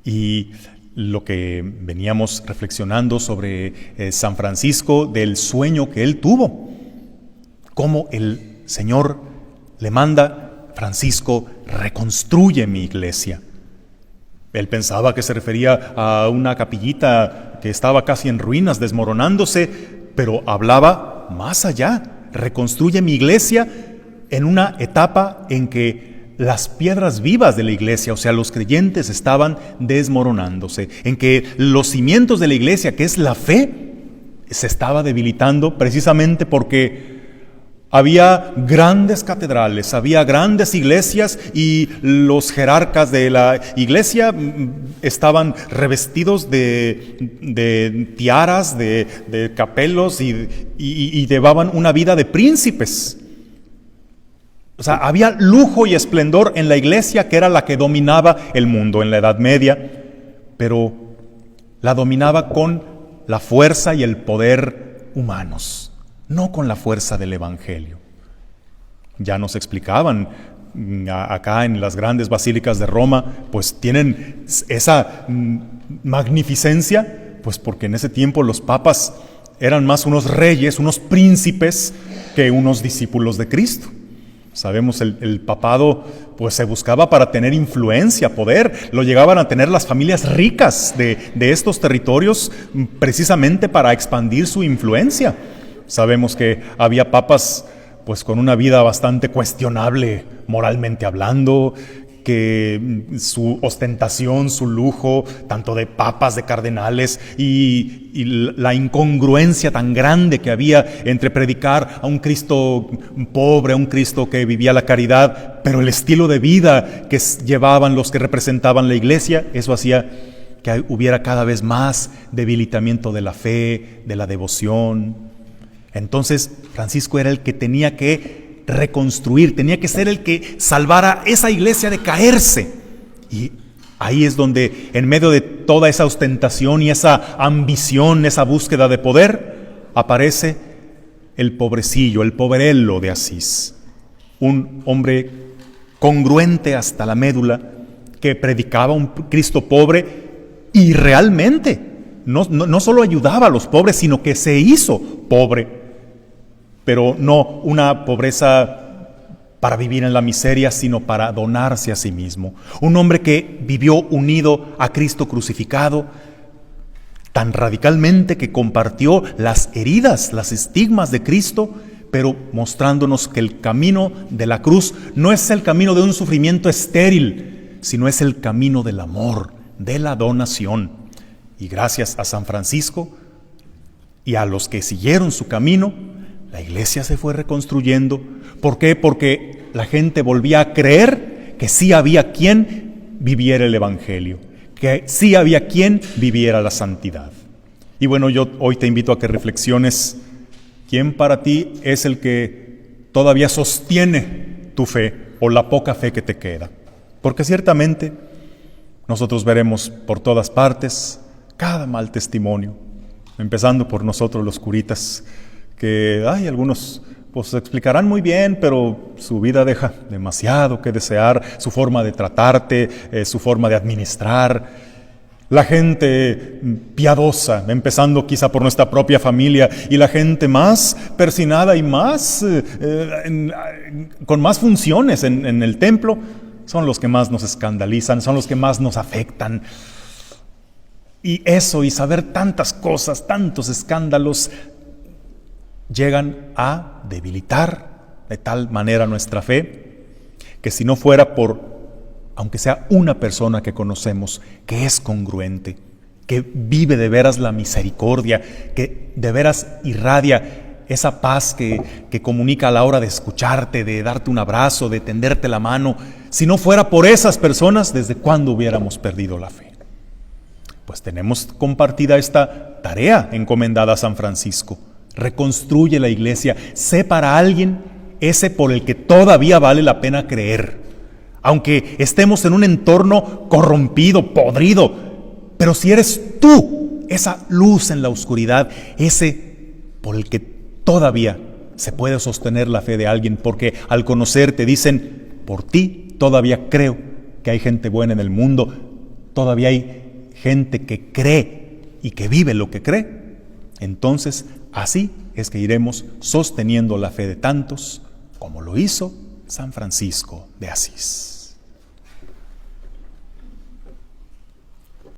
Y lo que veníamos reflexionando sobre San Francisco, del sueño que él tuvo, cómo el Señor le manda: Francisco, reconstruye mi iglesia. Él pensaba que se refería a una capillita que estaba casi en ruinas, desmoronándose, pero hablaba más allá: reconstruye mi iglesia en una etapa en que las piedras vivas de la iglesia, o sea, los creyentes, estaban desmoronándose, en que los cimientos de la iglesia, que es la fe, se estaba debilitando precisamente porque había grandes catedrales, había grandes iglesias, y los jerarcas de la iglesia estaban revestidos de tiaras, de capelos, y llevaban una vida de príncipes. O sea, había lujo y esplendor en la iglesia, que era la que dominaba el mundo en la Edad Media, pero la dominaba con la fuerza y el poder humanos, no con la fuerza del Evangelio. Ya nos explicaban acá en las grandes basílicas de Roma, pues tienen esa magnificencia, pues porque en ese tiempo los papas eran más unos reyes, unos príncipes, que unos discípulos de Cristo. Sabemos, el papado pues se buscaba para tener influencia, poder. Lo llegaban a tener las familias ricas de estos territorios, precisamente para expandir su influencia. Sabemos que había papas pues con una vida bastante cuestionable moralmente hablando, que su ostentación, su lujo, tanto de papas, de cardenales, y la incongruencia tan grande que había entre predicar a un Cristo pobre, a un Cristo que vivía la caridad, pero el estilo de vida que llevaban los que representaban la iglesia, eso hacía que hubiera cada vez más debilitamiento de la fe, de la devoción. Entonces Francisco era el que tenía que reconstruir, tenía que ser el que salvara esa iglesia de caerse. Y ahí es donde, en medio de toda esa ostentación y esa ambición, esa búsqueda de poder, aparece el pobrecillo, el poverello de Asís, un hombre congruente hasta la médula, que predicaba un Cristo pobre y realmente no solo ayudaba a los pobres, sino que se hizo pobre. Pero no una pobreza para vivir en la miseria, sino para donarse a sí mismo. Un hombre que vivió unido a Cristo crucificado tan radicalmente que compartió las heridas, las estigmas de Cristo, pero mostrándonos que el camino de la cruz no es el camino de un sufrimiento estéril, sino es el camino del amor, de la donación. Y gracias a San Francisco y a los que siguieron su camino, la iglesia se fue reconstruyendo. ¿Por qué? Porque la gente volvía a creer que sí había quien viviera el Evangelio, que sí había quien viviera la santidad. Y bueno, yo hoy te invito a que reflexiones: ¿quién para ti es el que todavía sostiene tu fe o la poca fe que te queda? Porque ciertamente nosotros veremos por todas partes cada mal testimonio, empezando por nosotros los curitas, que algunos pues explicarán muy bien, pero su vida deja demasiado que desear, su forma de tratarte, su forma de administrar. La gente piadosa, empezando quizá por nuestra propia familia, y la gente más persinada y más con más funciones en el templo, son los que más nos escandalizan, son los que más nos afectan. Y eso, y saber tantas cosas, tantos escándalos, llegan a debilitar de tal manera nuestra fe, que si no fuera por, aunque sea una persona que conocemos, que es congruente, que vive de veras la misericordia, que de veras irradia esa paz que comunica a la hora de escucharte, de darte un abrazo, de tenderte la mano, si no fuera por esas personas, ¿desde cuándo hubiéramos perdido la fe? Pues tenemos compartida esta tarea encomendada a San Francisco. Reconstruye la iglesia, sé para alguien ese por el que todavía vale la pena creer, aunque estemos en un entorno corrompido, podrido, pero si eres tú esa luz en la oscuridad, ese por el que todavía se puede sostener la fe de alguien, porque al conocerte dicen: por ti todavía creo que hay gente buena en el mundo, todavía hay gente que cree y que vive lo que cree, entonces así es que iremos sosteniendo la fe de tantos, como lo hizo San Francisco de Asís.